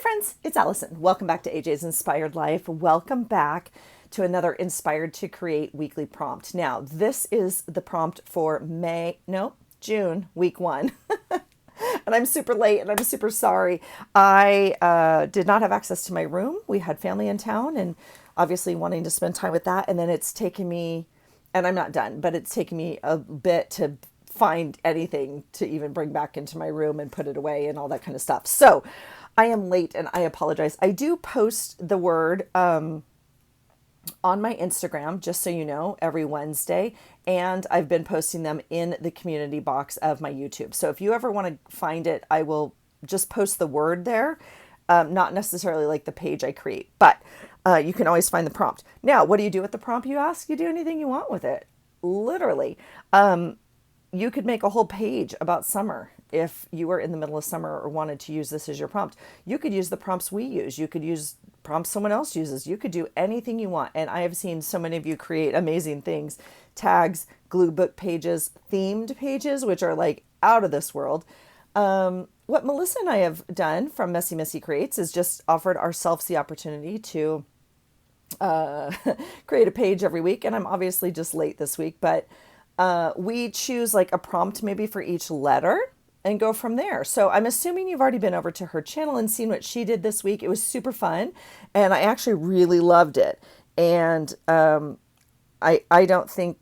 friends, it's Allison. Welcome back to AJ's Inspired Life. Welcome back to another Inspired to Create weekly prompt. Now, this is the prompt for June, week 1. And I'm super late and I'm super sorry. I did not have access to my room. We had family in town and obviously wanting to spend time with that. And then it's taken me, and I'm not done, but it's taken me a bit to find anything to even bring back into my room and put it away and all that kind of stuff. So I am late and I apologize. I do post the word on my Instagram, just so you know, every Wednesday. And I've been posting them in the community box of my YouTube. So if you ever want to find it, I will just post the word there. Not necessarily like the page I create, but you can always find the prompt. Now, what do you do with the prompt, you ask? You do anything you want with it. Literally. You could make a whole page about summer if you were in the middle of summer or wanted to use this as your prompt. You could use the prompts we use. You could use prompts someone else uses. You could do anything you want. And I have seen so many of you create amazing things. Tags, glue book pages, themed pages, which are like out of this world. What Melissa and I have done from Messy Missy Creates is just offered ourselves the opportunity to create a page every week. And I'm obviously just late this week, but we choose like a prompt maybe for each letter and go from there. So I'm assuming you've already been over to her channel and seen what she did this week. It was super fun and I actually really loved it. And I don't think,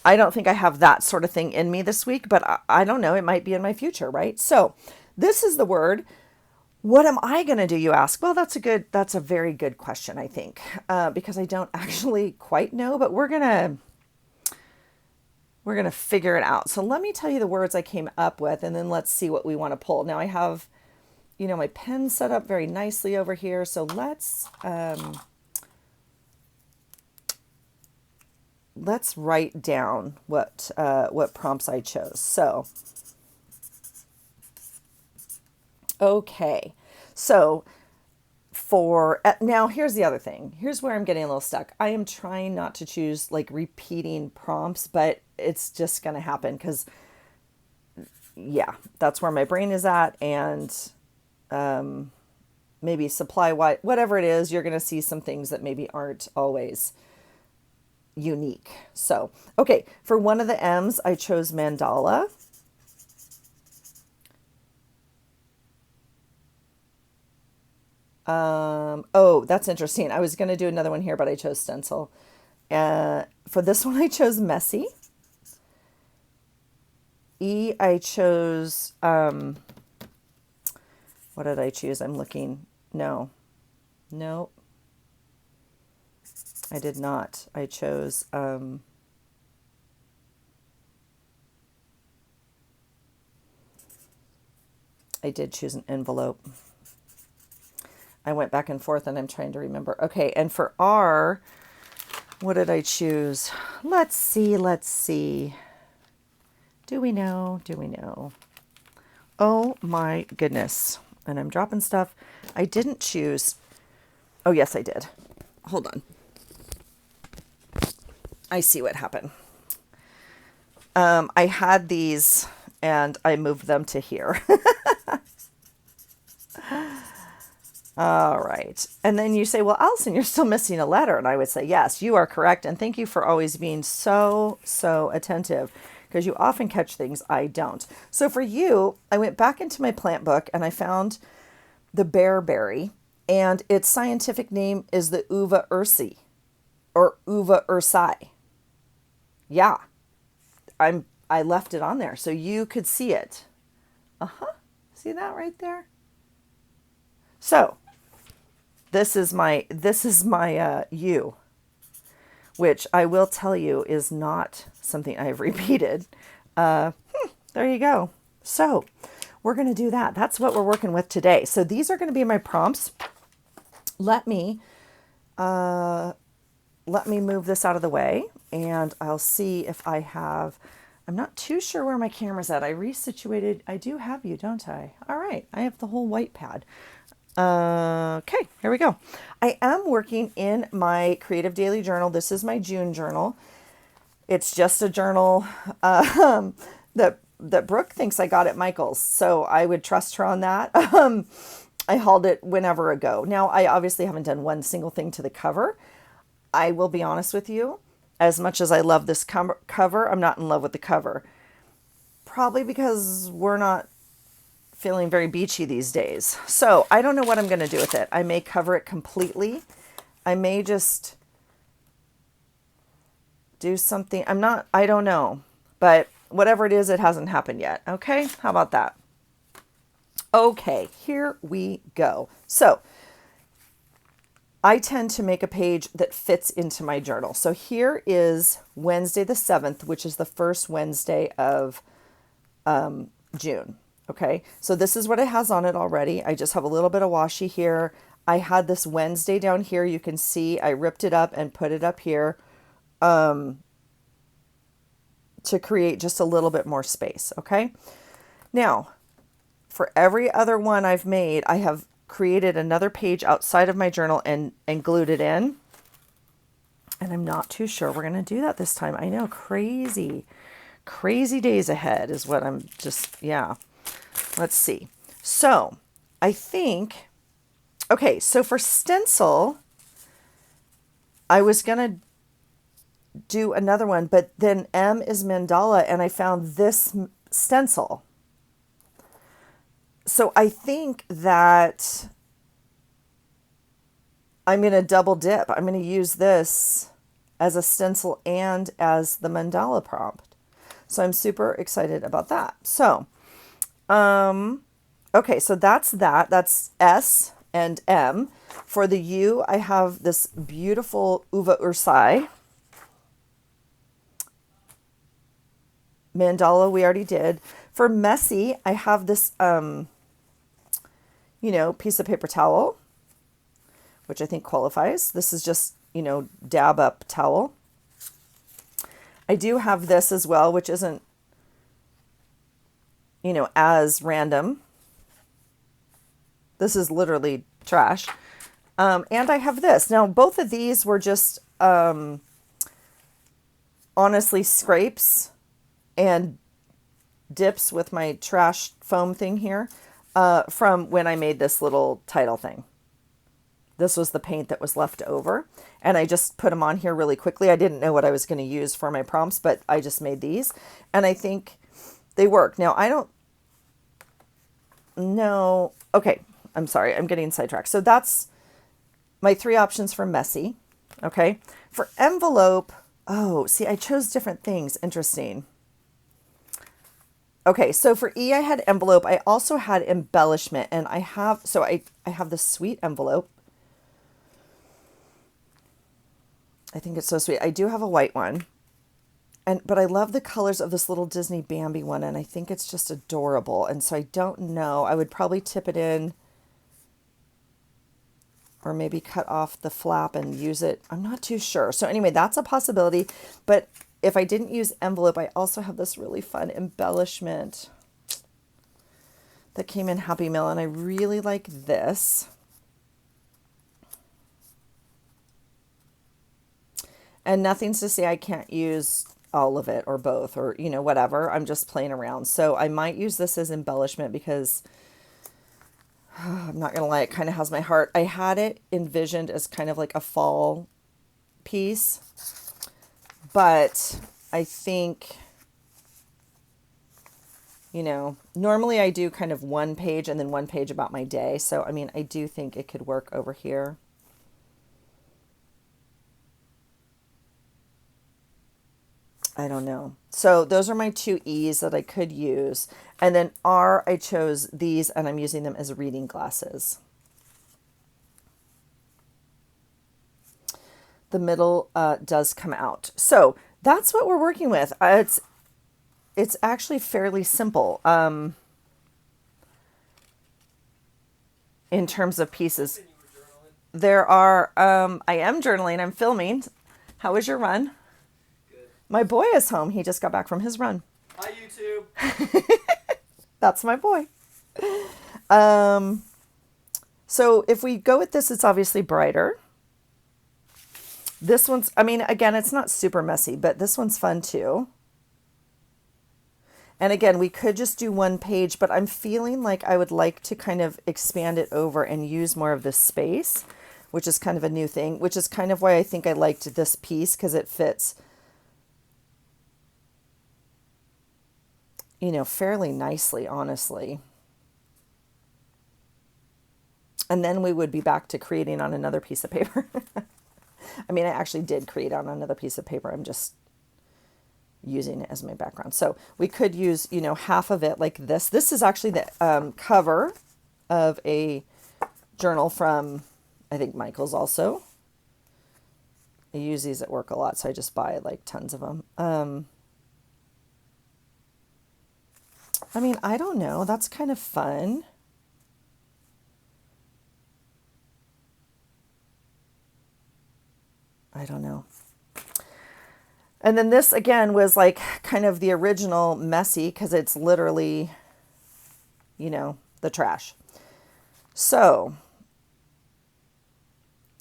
I don't think I have that sort of thing in me this week, but I don't know, it might be in my future, right? So this is the word. What am I going to do, you ask? Well, that's a very good question, I think, because I don't actually quite know, but we're going to figure it out. So let me tell you the words I came up with, and then let's see what we want to pull. Now I have, my pen set up very nicely over here. So let's write down what prompts I chose. So, okay. So now here's the other thing. Here's where I'm getting a little stuck. I am trying not to choose like repeating prompts, but it's just going to happen because that's where my brain is at. And maybe supply wise, whatever it is, you're going to see some things that maybe aren't always unique. So, okay. For one of the M's, I chose mandala. Oh, that's interesting. I was going to do another one here, but I chose stencil. For this one, I chose messy. E, I chose, what did I choose? I'm looking. No, I did not. I chose, I did choose an envelope. I went back and forth and I'm trying to remember. Okay, and for R, what did I choose? Let's see. Do we know? Oh my goodness. And I'm dropping stuff. I didn't choose. Oh, yes, I did. Hold on. I see what happened. I had these and I moved them to here. All right. And then you say, well, Allison, you're still missing a letter. And I would say, yes, you are correct. And thank you for always being so attentive because you often catch things I don't. So for you, I went back into my plant book and I found the bearberry, and its scientific name is the uva ursi or uva ursi. Yeah, I left it on there so you could see it. See that right there? So this is my U, which I will tell you is not something I've repeated. There you go. So we're going to do that. That's what we're working with today. So these are going to be my prompts. Let me move this out of the way and I'll see if I have, I'm not too sure where my camera's at. I resituated. I do have you, don't I? All right. I have the whole white pad. Okay, here we go. I am working in my creative daily journal. This is my June journal. It's just a journal that Brooke thinks I got at Michael's, so I would trust her on that. I hauled it whenever ago. Now, I obviously haven't done one single thing to the cover. I will be honest with you, as much as I love this cover, I'm not in love with the cover. Probably because we're not feeling very beachy these days. So I don't know what I'm going to do with it. I may cover it completely. I may just do something. I don't know. But whatever it is, it hasn't happened yet. Okay, how about that? Okay, here we go. So I tend to make a page that fits into my journal. So here is Wednesday the 7th, which is the first Wednesday of June. Okay, so this is what it has on it already. I just have a little bit of washi here. I had this Wednesday down here. You can see I ripped it up and put it up here to create just a little bit more space. Okay, now for every other one I've made, I have created another page outside of my journal and glued it in. And I'm not too sure we're going to do that this time. I know, crazy days ahead is what I'm just, yeah. Let's see. So I think, okay, so for stencil, I was going to do another one, but then M is mandala, and I found this stencil. So I think that I'm going to double dip. I'm going to use this as a stencil and as the mandala prompt. So I'm super excited about that. So, okay, so that's that. That's S and M. For the U, I have this beautiful Uva Ursai. Mandala we already did. For messy, I have this, piece of paper towel, which I think qualifies. This is just, dab up towel. I do have this as well, which isn't, as random. This is literally trash. And I have this. Now, both of these were just, honestly, scrapes and dips with my trash foam thing here from when I made this little title thing. This was the paint that was left over, and I just put them on here really quickly. I didn't know what I was going to use for my prompts, but I just made these, and I think they work. Now, I don't know. Okay, I'm sorry. I'm getting sidetracked. So that's my 3 options for messy. Okay. For envelope, oh, see, I chose different things. Interesting. Okay, so for E, I had envelope. I also had embellishment, and I have this sweet envelope. I think it's so sweet. I do have a white one, but I love the colors of this little Disney Bambi one, and I think it's just adorable. And so I don't know. I would probably tip it in, or maybe cut off the flap and use it. I'm not too sure. So anyway, that's a possibility. But if I didn't use envelope, I also have this really fun embellishment that came in Happy Meal, and I really like this. And nothing's to say I can't use all of it or both or, whatever. I'm just playing around. So I might use this as embellishment because I'm not going to lie, it kind of has my heart. I had it envisioned as kind of like a fall piece, but I think, normally I do kind of one page and then one page about my day. So, I do think it could work over here. I don't know. So those are my 2 E's that I could use. And then R, I chose these, and I'm using them as reading glasses. The middle does come out. So that's what we're working with. It's actually fairly simple in terms of pieces. There are, I am journaling, I'm filming. How was your run? My boy is home. He just got back from his run. Hi, YouTube. That's my boy. So if we go with this, it's obviously brighter. This one's, again, it's not super messy, but this one's fun too. And again, we could just do one page, but I'm feeling like I would like to kind of expand it over and use more of this space, which is kind of a new thing, which is kind of why I think I liked this piece, because it fits, you know, fairly nicely, honestly. And then we would be back to creating on another piece of paper. I mean, I actually did create on another piece of paper. I'm just using it as my background. So we could use, you know, half of it like this. This is actually the cover of a journal from, I think, Michael's also. I use these at work a lot, so I just buy like tons of them. I mean, I don't know. That's kind of fun. I don't know. And then this again was like kind of the original messy, because it's literally, you know, the trash. So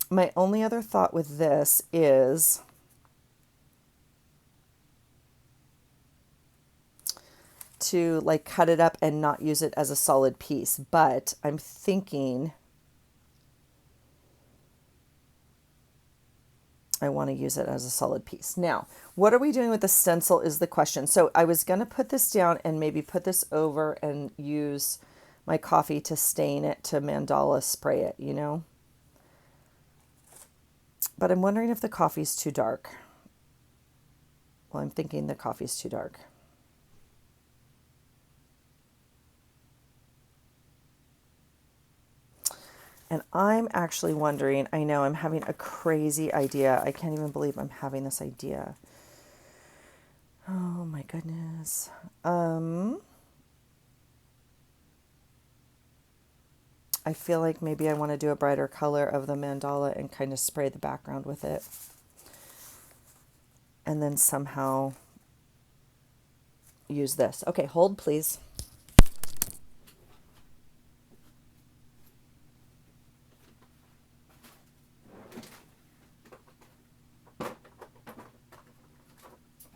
my only other thought with this is to like cut it up and not use it as a solid piece. But I'm thinking I want to use it as a solid piece. Now, what are we doing with the stencil is the question. So I was going to put this down and maybe put this over and use my coffee to stain it, to mandala spray it, you know. But I'm wondering if the coffee's too dark. Well, I'm thinking the coffee's too dark. And I'm actually wondering, I know I'm having a crazy idea. I can't even believe I'm having this idea. Oh my goodness. I feel like maybe I want to do a brighter color of the mandala and kind of spray the background with it. And then somehow use this. Okay, hold please.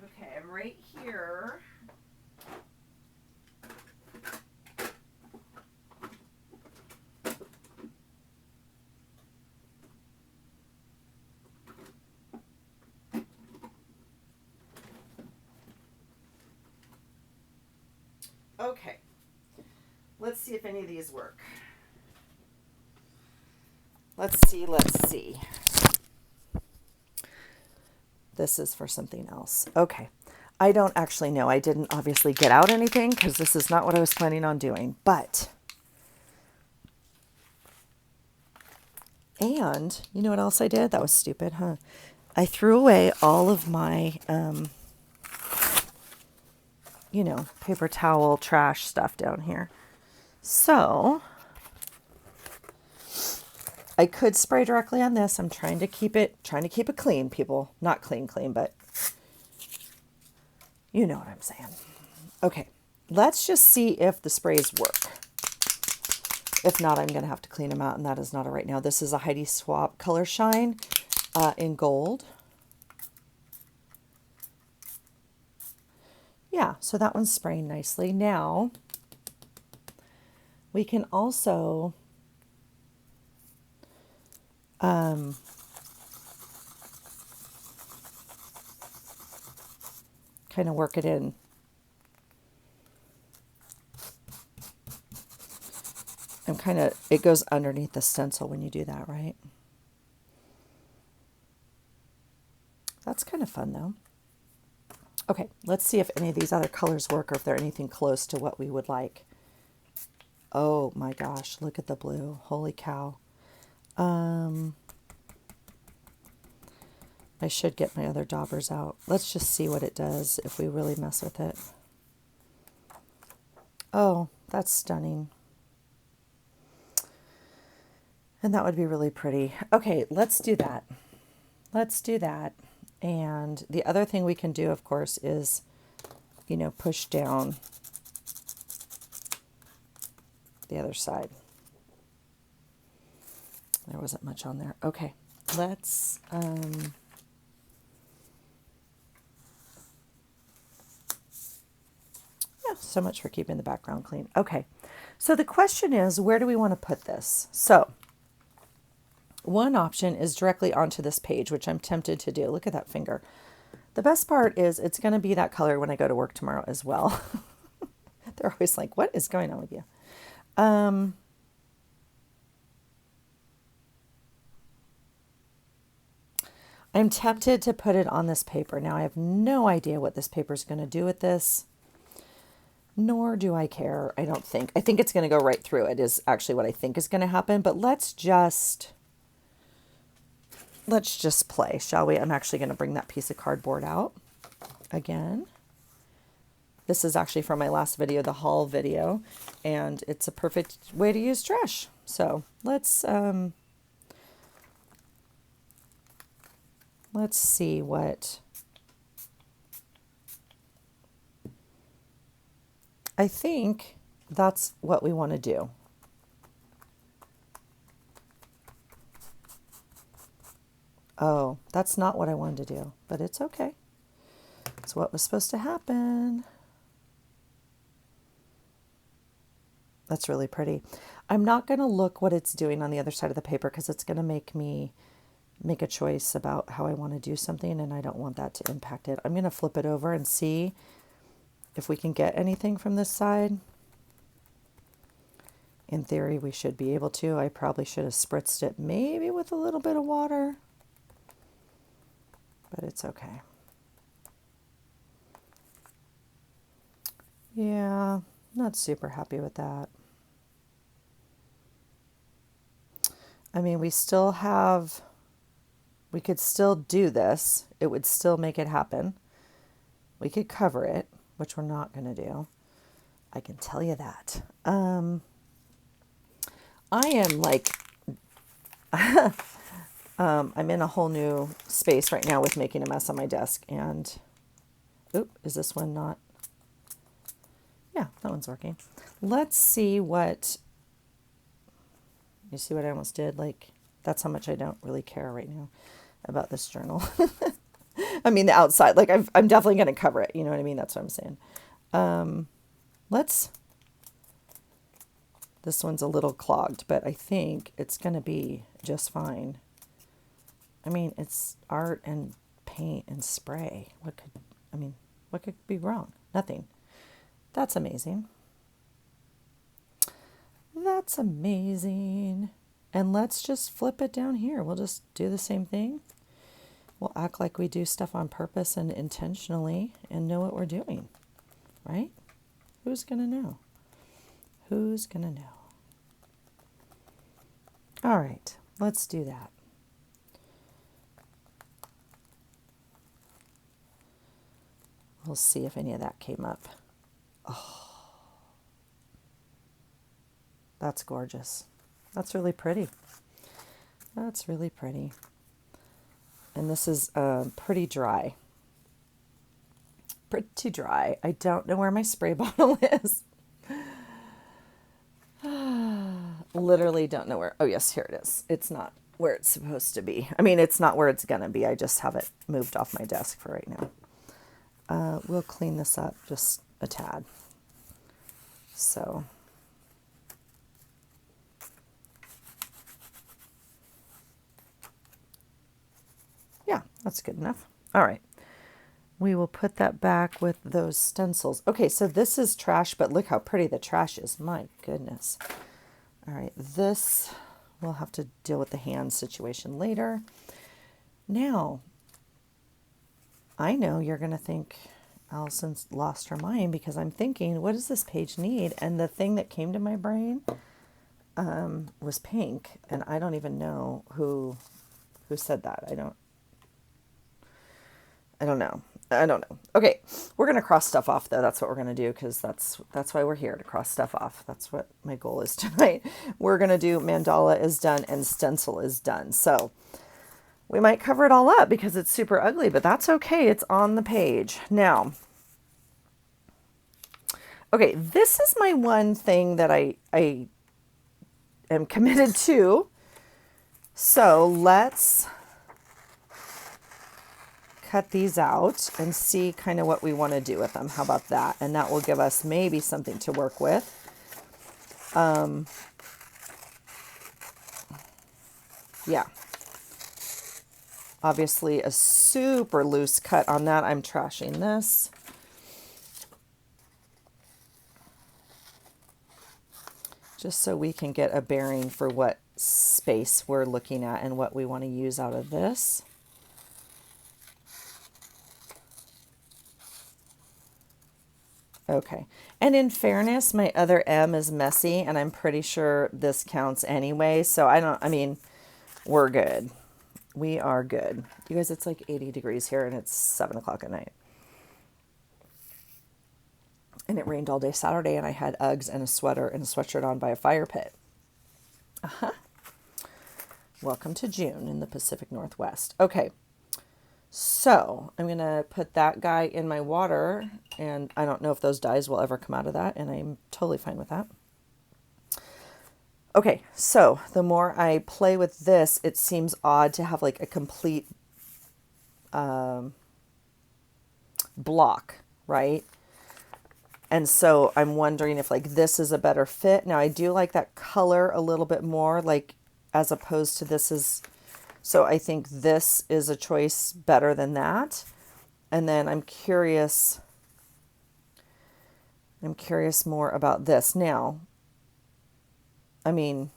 Okay, I'm right here. Okay, let's see if any of these work. Let's see. This is for something else. Okay, I don't actually know. I didn't obviously get out anything because this is not what I was planning on doing, but, and you know what else I did? That was stupid, huh? I threw away all of my, you know, paper towel, trash stuff down here. So I could spray directly on this. I'm trying to keep it clean, people. Not clean, but you know what I'm saying. Okay, let's just see if the sprays work. If not, I'm going to have to clean them out, and that is not a right now. This is a Heidi Swap Color Shine in gold. Yeah, so that one's spraying nicely. Now, we can also kind of work it in. It goes underneath the stencil when you do that, right? That's kind of fun though. Okay, let's see if any of these other colors work or if they're anything close to what we would like. Oh my gosh, look at the blue. Holy cow. I should get my other daubers out. Let's just see what it does if we really mess with it. Oh, that's stunning. And that would be really pretty. Okay, let's do that. Let's do that. And the other thing we can do, of course, is, you know, push down the other side. There wasn't much on there. Okay, let's... Yeah, so much for keeping the background clean. Okay, so the question is, where do we want to put this? So one option is directly onto this page, which I'm tempted to do. Look at that finger. The best part is it's going to be that color when I go to work tomorrow as well. They're always like, what is going on with you? I'm tempted to put it on this paper. Now, I have no idea what this paper is going to do with this, nor do I care, I don't think. I think it's going to go right through it is actually what I think is going to happen, but let's just play, shall we? I'm actually going to bring that piece of cardboard out again. This is actually from my last video, the haul video, and it's a perfect way to use trash. So let's see what I think that's what we want to do. Oh, that's not what I wanted to do, but it's okay. It's what was supposed to happen. That's really pretty. I'm not going to look what it's doing on the other side of the paper because it's going to make me make a choice about how I want to do something, and I don't want that to impact it. I'm going to flip it over and see if we can get anything from this side. In theory, we should be able to. I probably should have spritzed it maybe with a little bit of water, but it's okay. Yeah, not super happy with that. I mean, we could still do this. It would still make it happen. We could cover it, which we're not going to do. I can tell you that. I am like, I'm in a whole new space right now with making a mess on my desk. And, oop, is this one not? Yeah, that one's working. Let's see what, you see what I almost did? Like, that's how much I don't really care right now about this journal. I mean, the outside, like I'm definitely going to cover it. You know what I mean? That's what I'm saying. This one's a little clogged, but I think it's going to be just fine. I mean, it's art and paint and spray. What could be wrong? Nothing. That's amazing. That's amazing. And let's just flip it down here. We'll just do the same thing. We'll act like we do stuff on purpose and intentionally and know what we're doing, right? Who's going to know? Who's going to know? All right, let's do that. We'll see if any of that came up. Oh, that's gorgeous. That's really pretty. That's really pretty. And this is pretty dry. Pretty dry. I don't know where my spray bottle is. Literally don't know where. Oh, yes, here it is. It's not where it's supposed to be. I mean, it's not where it's going to be. I just have it moved off my desk for right now. We'll clean this up just a tad. So... yeah, that's good enough. All right. We will put that back with those stencils. Okay, so this is trash, but look how pretty the trash is. My goodness. All right, this, we'll have to deal with the hand situation later. Now, I know you're going to think Allison's lost her mind because I'm thinking, what does this page need? And the thing that came to my brain was pink, and I don't even know who said that. I don't know. Okay, we're going to cross stuff off, though. That's what we're going to do, because that's why we're here, to cross stuff off. That's what my goal is tonight. We're going to do mandala is done and stencil is done. So we might cover it all up because it's super ugly, but that's okay. It's on the page. Now, okay, this is my one thing that I am committed to. So let's cut these out and see kind of what we want to do with them. How about that? And that will give us maybe something to work with. Yeah. Obviously a super loose cut on that. I'm trashing this. Just so we can get a bearing for what space we're looking at and what we want to use out of this. Okay, and in fairness, my other M is messy, and I'm pretty sure this counts anyway, so I mean, we're good. We are good. You guys, it's like 80 degrees here, and it's 7 o'clock at night. And it rained all day Saturday, and I had Uggs and a sweater and a sweatshirt on by a fire pit. Welcome to June in the Pacific Northwest. Okay. So I'm going to put that guy in my water, and I don't know if those dyes will ever come out of that, and I'm totally fine with that. Okay, so the more I play with this, it seems odd to have like a complete block, right? And so I'm wondering if like this is a better fit. Now I do like that color a little bit more, like as opposed to this is... So I think this is a choice better than that. And then I'm curious more about this. Now, I mean,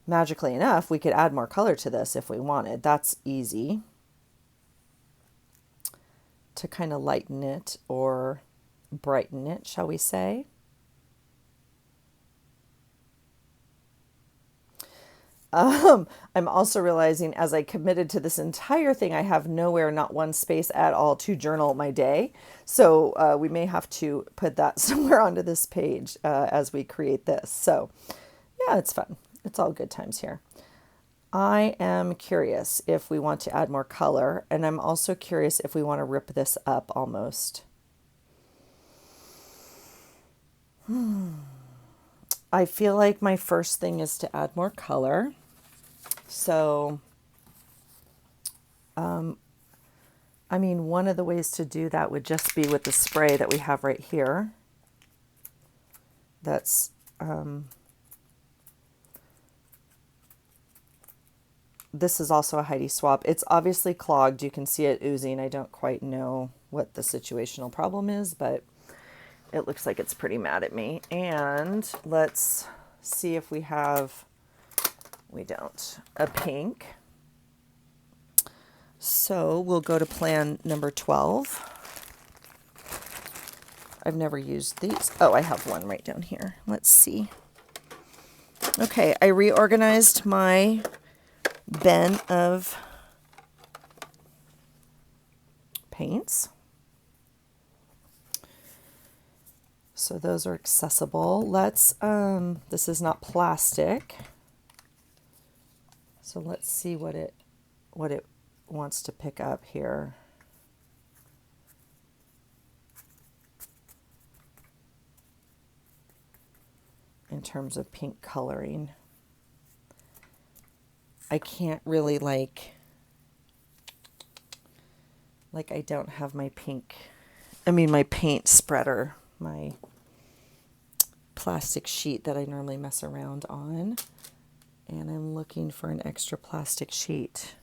magically enough, we could add more color to this if we wanted. That's easy to kind of lighten it or brighten it, shall we say. I'm also realizing as I committed to this entire thing, I have nowhere, not one space at all to journal my day. So we may have to put that somewhere onto this page as we create this. So yeah, it's fun. It's all good times here. I am curious if we want to add more color, and I'm also curious if we want to rip this up almost. I feel like my first thing is to add more color. So, I mean, one of the ways to do that would just be with the spray that we have right here. That's, this is also a Heidi Swapp. It's obviously clogged. You can see it oozing. I don't quite know what the situational problem is, but it looks like it's pretty mad at me. And let's see if we have, we don't, a pink. So we'll go to plan number 12. I've never used these. Oh, I have one right down here. Let's see. Okay, I reorganized my bin of paints. So those are accessible. Let's, this is not plastic. So let's see what it wants to pick up here. In terms of pink coloring. I can't really like I don't have my pink, my paint spreader, my plastic sheet that I normally mess around on. And I'm looking for an extra plastic sheet.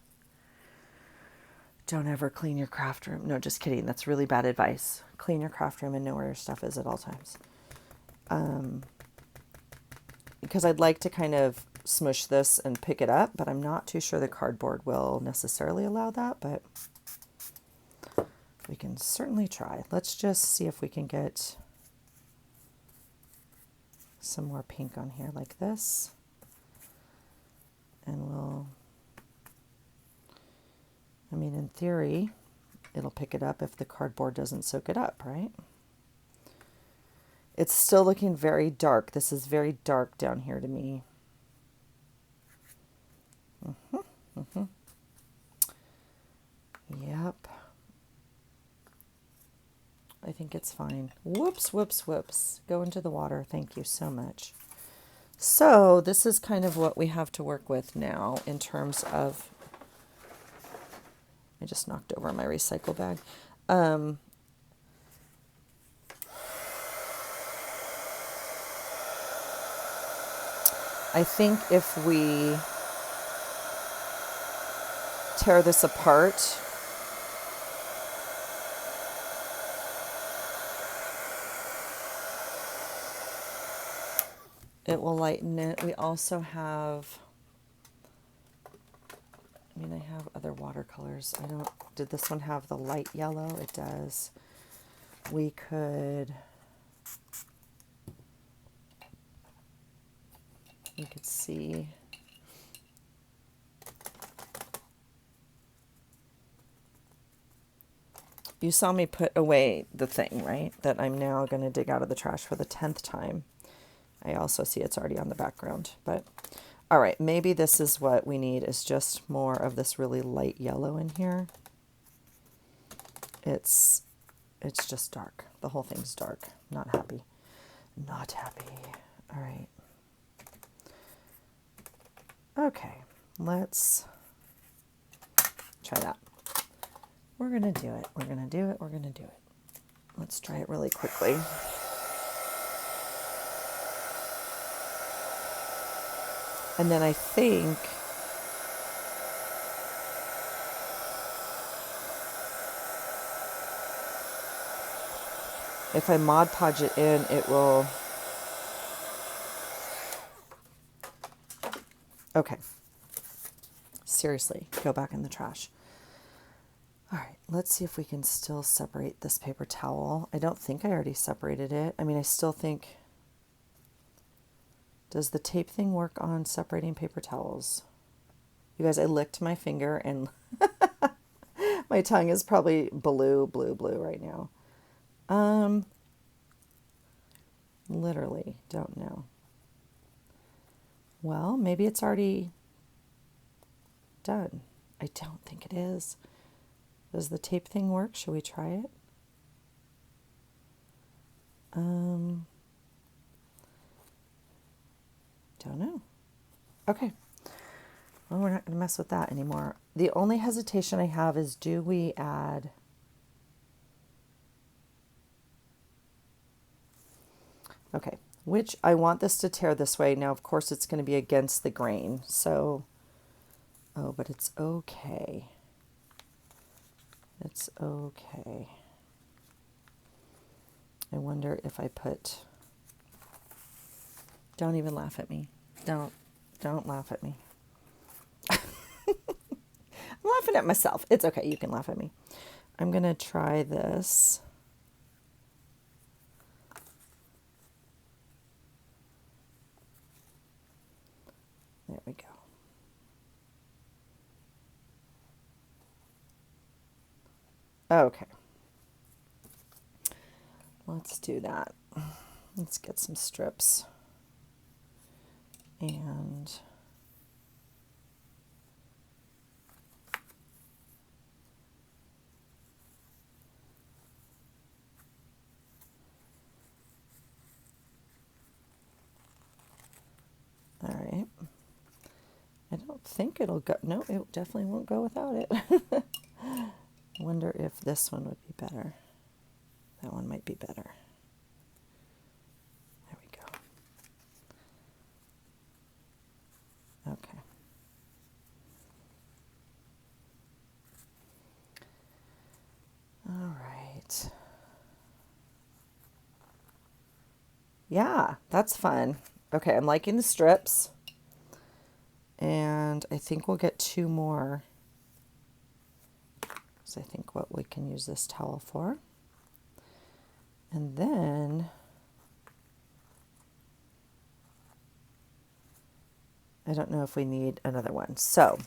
Don't ever clean your craft room. No, just kidding. That's really bad advice. Clean your craft room and know where your stuff is at all times. Because I'd like to kind of smush this and pick it up, but I'm not too sure the cardboard will necessarily allow that, but we can certainly try. Let's just see if we can get some more pink on here like this. And we'll, in theory, it'll pick it up if the cardboard doesn't soak it up, right? It's still looking very dark. This is very dark down here to me. Yep. I think it's fine. Whoops, whoops, whoops. Go into the water. Thank you so much. So this is kind of what we have to work with now in terms of I just knocked over my recycle bag. I think if we tear this apart, it will lighten it. We also have, I mean, I have other watercolors. Did this one have the light yellow? It does. We could see. You saw me put away the thing, right? That I'm now going to dig out of the trash for the 10th time. I also see it's already on the background, but all right, maybe this is what we need, is just more of this really light yellow in here. It's just dark. The whole thing's dark. Not happy. Not happy. All right. Okay, let's try that. We're going to do it. We're going to do it. We're going to do it. Let's try it really quickly. And then I think if I Mod Podge it in, it will... Okay. Seriously, go back in the trash. All right, let's see if we can still separate this paper towel. I don't think I already separated it. I mean, I still think... Does the tape thing work on separating paper towels? You guys, I licked my finger and my tongue is probably blue right now. Literally don't know. Well, maybe it's already done. I don't think it is. Does the tape thing work? Should we try it? Don't know. Okay. Well, we're not going to mess with that anymore. The only hesitation I have is, do we add... Okay, which I want this to tear this way. Now, of course, it's going to be against the grain. So, oh, but it's okay. It's okay. I wonder if I put... Don't even laugh at me. Don't laugh at me. I'm laughing at myself. It's okay. You can laugh at me. I'm going to try this. There we go. Okay. Let's do that. Let's get some strips. And all right. I don't think it'll go. No, it definitely won't go without it. I wonder if this one would be better. That one might be better. There we go. Okay. All right. Yeah, that's fun. Okay, I'm liking the strips. And I think we'll get 2 more. So I think what we can use this towel for. And then I don't know if we need another one. So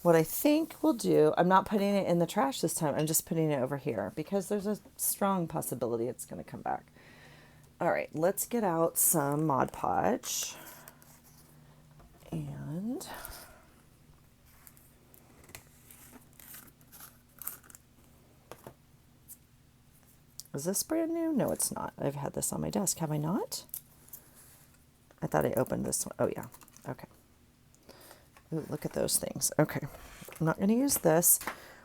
what I think we'll do, I'm not putting it in the trash this time. I'm just putting it over here because there's a strong possibility it's going to come back. All right, let's get out some Mod Podge. And is this brand new? No, it's not. I've had this on my desk. Have I not? I thought I opened this one. Oh, yeah. Okay. Ooh, look at those things. Okay. I'm not going to use this.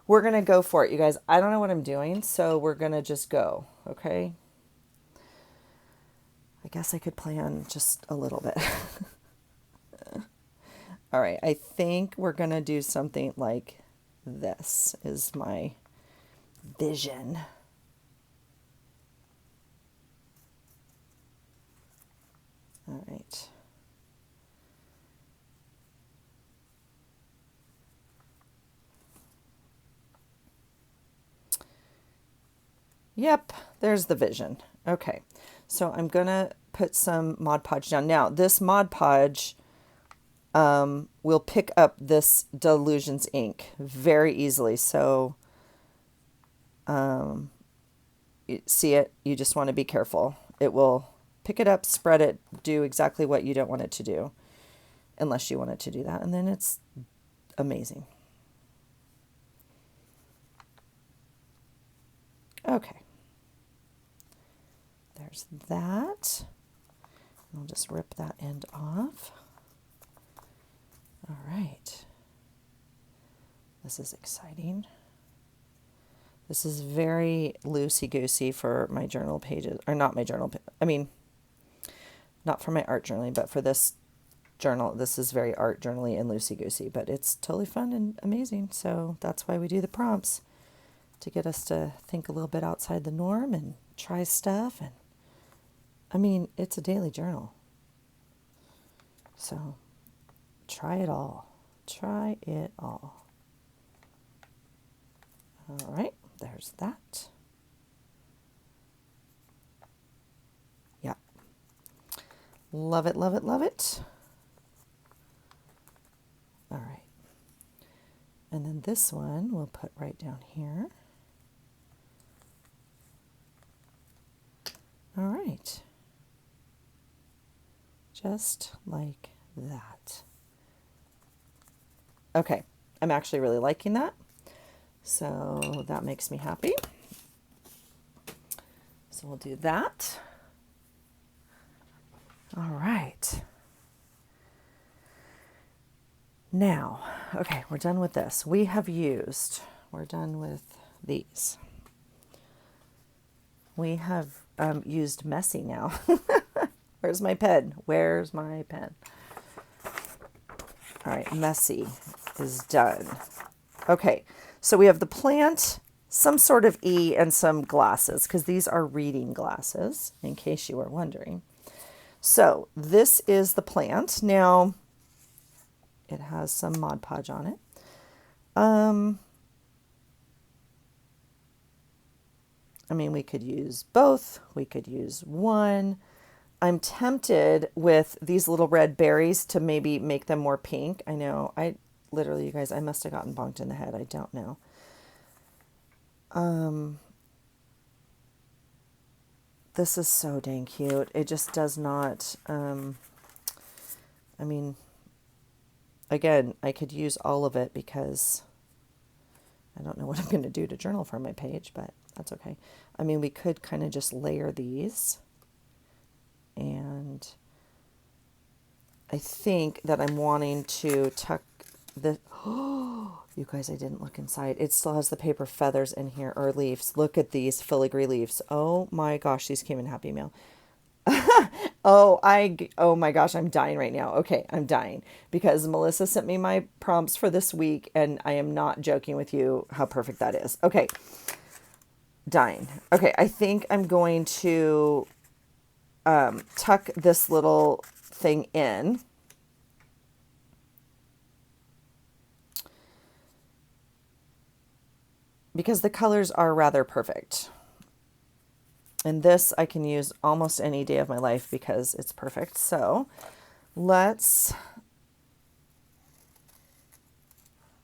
we're going to go for it, you guys. I don't know what I'm doing, so we're going to just go, okay? I guess I could plan just a little bit. All right, I think we're going to do something like this is my vision. All right. Yep, there's the vision. Okay, so I'm going to put some Mod Podge down. Now, this Mod Podge will pick up this Delusions ink very easily. So, you see it? You just want to be careful. It will pick it up, spread it, do exactly what you don't want it to do, unless you want it to do that. And then it's amazing. Okay. There's that. I'll just rip that end off. All right. This is exciting. This is very loosey-goosey for my journal pages, or not my journal, I mean, not for my art journaling, but for this journal, this is very art journaly and loosey-goosey, but it's totally fun and amazing. So that's why we do the prompts, to get us to think a little bit outside the norm and try stuff. And I mean, it's a daily journal. So try it all. Try it all. All right, there's that. Yeah. Love it, love it, love it. All right. And then this one we'll put right down here. All right. Just like that. Okay, I'm actually really liking that. So that makes me happy. So we'll do that. All right. Now, okay, we're done with this. We're done with these. We have used messy now. Where's my pen? Where's my pen? All right, messy is done. Okay, so we have the plant, some sort of E, and some glasses, because these are reading glasses, in case you were wondering. So this is the plant. Now, it has some Mod Podge on it. I mean, we could use both. We could use one. I'm tempted with these little red berries to maybe make them more pink. I know, literally, you guys, I must have gotten bonked in the head. I don't know. This is so dang cute. It just does not, I mean, again, I could use all of it because I don't know what I'm going to do to journal for my page, but that's okay. I mean, we could kind of just layer these. And I think that I'm wanting to tuck the, oh, you guys, I didn't look inside. It still has the paper feathers in here, or leaves. Look at these filigree leaves. Oh my gosh, these came in Happy Mail. Oh my gosh, I'm dying right now. Okay, I'm dying because Melissa sent me my prompts for this week, and I am not joking with you how perfect that is. Okay, dying. Okay, I think I'm going to tuck this little thing in. Because the colors are rather perfect. And this I can use almost any day of my life because it's perfect. So let's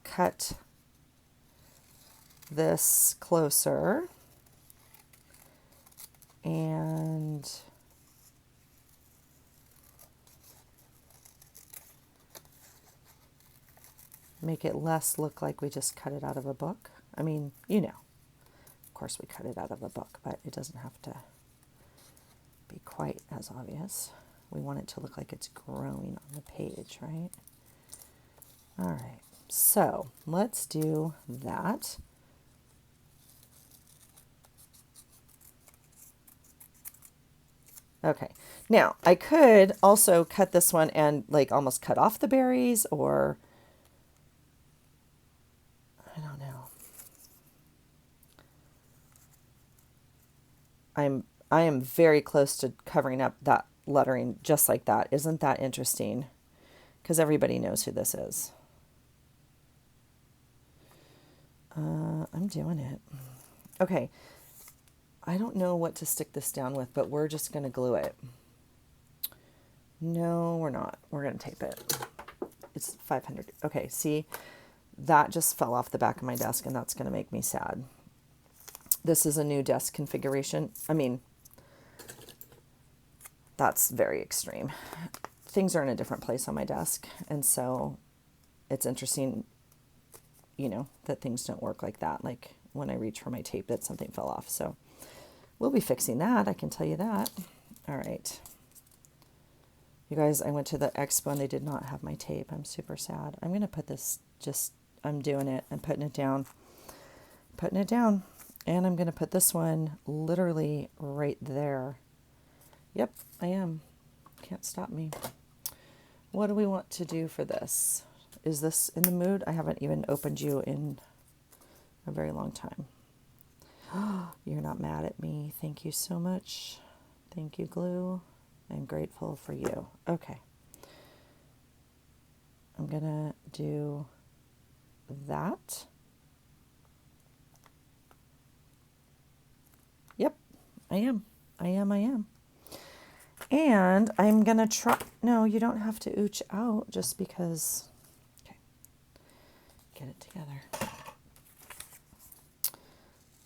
cut this closer and make it less look like we just cut it out of a book. I mean, you know, of course we cut it out of a book, but it doesn't have to be quite as obvious. We want it to look like it's growing on the page, right? All right, so let's do that. Okay. Now, I could also cut this one and like almost cut off the berries, or I don't know. I am very close to covering up that lettering just like that. Isn't that interesting? Because everybody knows who this is. I'm doing it. Okay. I don't know what to stick this down with, but we're just going to glue it. No, we're not. We're going to tape it. It's 500. Okay, see, that just fell off the back of my desk, and that's going to make me sad. This is a new desk configuration. I mean, that's very extreme. Things are in a different place on my desk, and so it's interesting, that things don't work like that. Like when I reach for my tape, that something fell off. So we'll be fixing that, I can tell you that. All right. You guys, I went to the expo and they did not have my tape. I'm super sad. I'm going to put this I'm doing it. I'm putting it down. And I'm going to put this one literally right there. Yep, I am. Can't stop me. What do we want to do for this? Is this in the mood? I haven't even opened you in a very long time. You're not mad at me. Thank you so much. Thank you, glue. I'm grateful for you. Okay. I'm going to do that. Yep, I am. And I'm going to try. No, you don't have to ooch out just because. Okay. Get it together.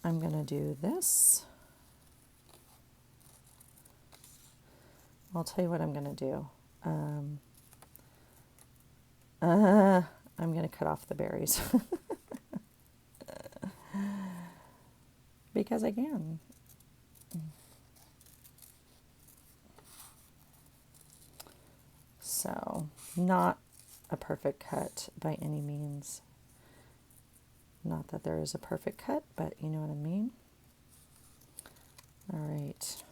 I'm going to do this. I'll tell you what I'm going to do. I'm going to cut off the berries. Because I can. So, not a perfect cut by any means. Not that there is a perfect cut, but you know what I mean. All right.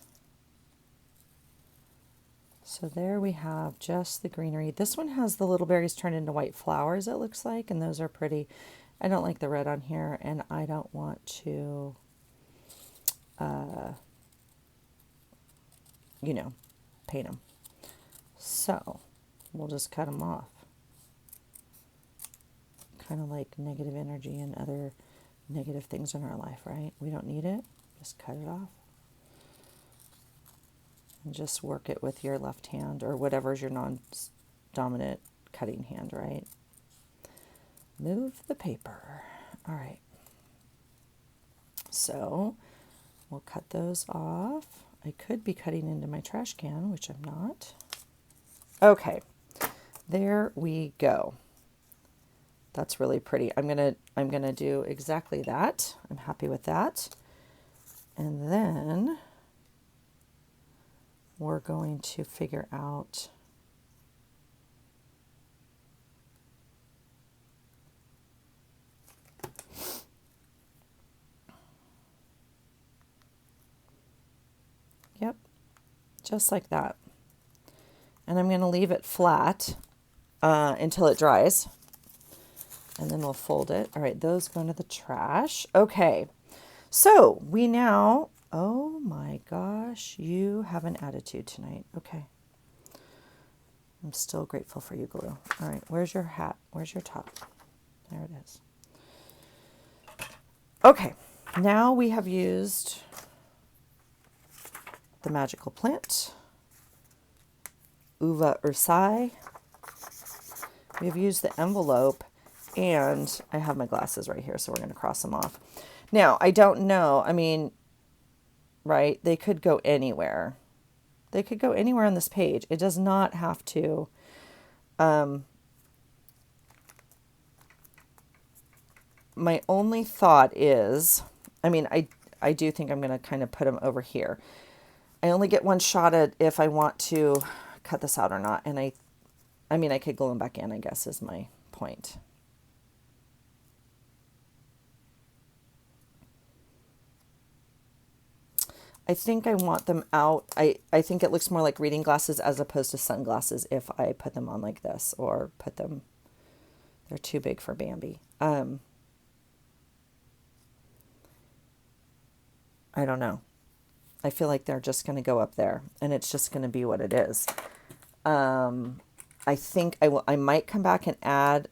So there we have just the greenery. This one has the little berries turned into white flowers, it looks like, and those are pretty. I don't like the red on here, and I don't want to, paint them. So we'll just cut them off. Kind of like negative energy and other negative things in our life, right? We don't need it. Just cut it off. And just work it with your left hand or whatever's your non-dominant cutting hand, right? Move the paper. All right. So we'll cut those off. I could be cutting into my trash can, which I'm not. Okay. There we go. That's really pretty. I'm gonna do exactly that. I'm happy with that. And then we're going to figure out yep, just like that. And I'm going to leave it flat until it dries. And then we'll fold it. All right, those go into the trash. Okay, so we now, oh my gosh, you have an attitude tonight. Okay. I'm still grateful for you, glue. All right, where's your hat? Where's your top? There it is. Okay, now we have used the magical plant, Uva Ursai. We've used the envelope, and I have my glasses right here, so we're going to cross them off. Now, I don't know. I mean, right? They could go anywhere. They could go anywhere on this page. It does not have to. My only thought is, I mean, I do think I'm going to kind of put them over here. I only get one shot at if I want to cut this out or not. And I mean, I could glue them back in, I guess, is my point. I think I want them out. I think it looks more like reading glasses as opposed to sunglasses if I put them on like this or put them, they're too big for Bambi. I don't know. I feel like they're just going to go up there and it's just going to be what it is. I think I might come back and add,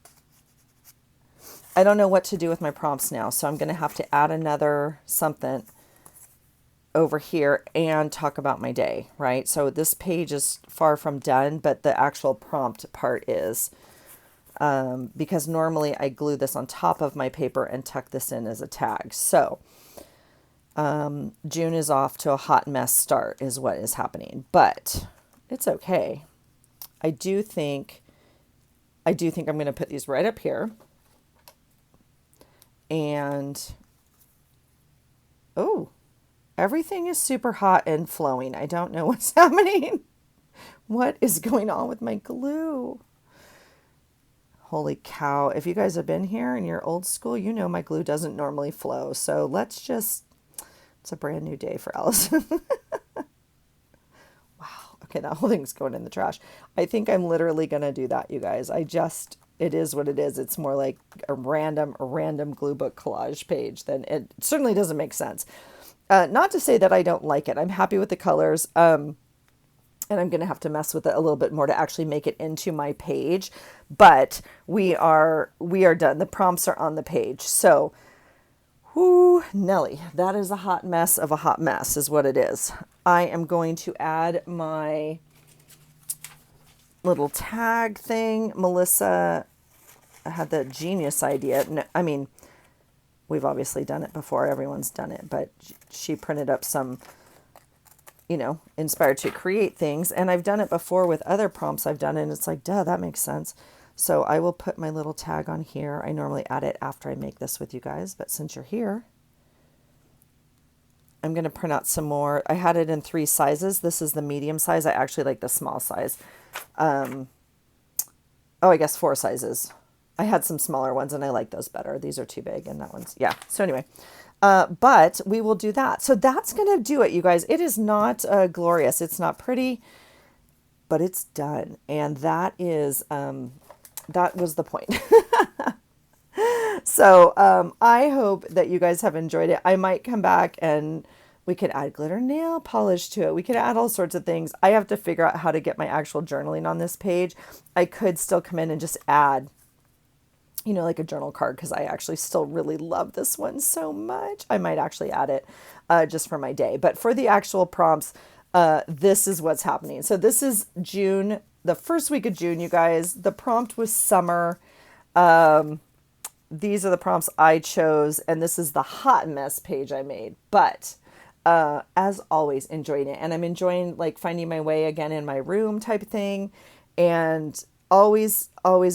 I don't know what to do with my prompts now. So I'm going to have to add another something over here and talk about my day, right? So this page is far from done, but the actual prompt part is, because normally I glue this on top of my paper and tuck this in as a tag. So June is off to a hot mess start is what is happening, but it's okay. I do think I'm going to put these right up here. And, oh, everything is super hot and flowing. I don't know what's happening. What is going on with my glue? Holy cow. If you guys have been here and you're old school, you know my glue doesn't normally flow. So let's just, it's a brand new day for Allison. Wow. Okay, that whole thing's going in the trash. I think I'm literally going to do that, you guys. It is what it is. It's more like a random glue book collage page. Then it certainly doesn't make sense. Not to say that I don't like it. I'm happy with the colors. And I'm going to have to mess with it a little bit more to actually make it into my page. But we are done. The prompts are on the page. So, whoo, Nelly, that is a hot mess of a hot mess is what it is. I am going to add my little tag thing. Melissa had the genius idea. No, I mean, we've obviously done it before. Everyone's done it, but she printed up some, inspired to create things. And I've done it before with other prompts I've done, and it's like, duh, that makes sense. So I will put my little tag on here. I normally add it after I make this with you guys, but since you're here, I'm going to print out some more. I had it in 3 sizes. This is the medium size. I actually like the small size. I guess 4 sizes. I had some smaller ones and I like those better. These are too big and that one's, yeah. So anyway, but we will do that. So that's going to do it, you guys. It is not glorious. It's not pretty, but it's done. And that is, that was the point. So I hope that you guys have enjoyed it. I might come back and we could add glitter nail polish to it. We could add all sorts of things. I have to figure out how to get my actual journaling on this page. I could still come in and just add, like a journal card, because I actually still really love this one so much. I might actually add it just for my day. But for the actual prompts, this is what's happening. So this is June, the first week of June, you guys. The prompt was summer. These are the prompts I chose, and this is the hot mess page I made. But as always, enjoying it. And I'm enjoying like finding my way again in my room type of thing. And always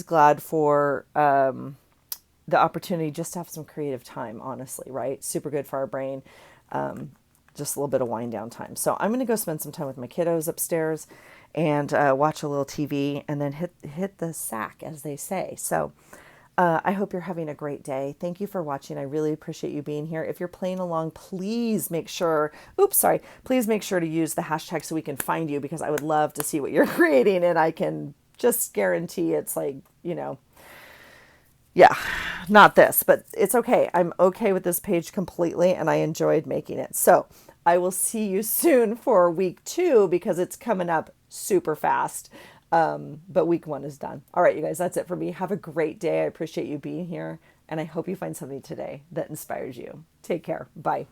glad for the opportunity just to have some creative time, honestly, right? Super good for our brain. Just a little bit of wind down time. So I'm going to go spend some time with my kiddos upstairs and watch a little TV and then hit the sack, as they say. So I hope you're having a great day. Thank you for watching. I really appreciate you being here. If you're playing along, please make sure, please make sure to use the hashtag so we can find you, because I would love to see what you're creating, and I can just guarantee it's like, yeah, not this, but it's okay. I'm okay with this page completely, and I enjoyed making it. So I will see you soon for week 2, because it's coming up super fast. But week 1 is done. All right, you guys, that's it for me. Have a great day. I appreciate you being here, and I hope you find something today that inspires you. Take care. Bye.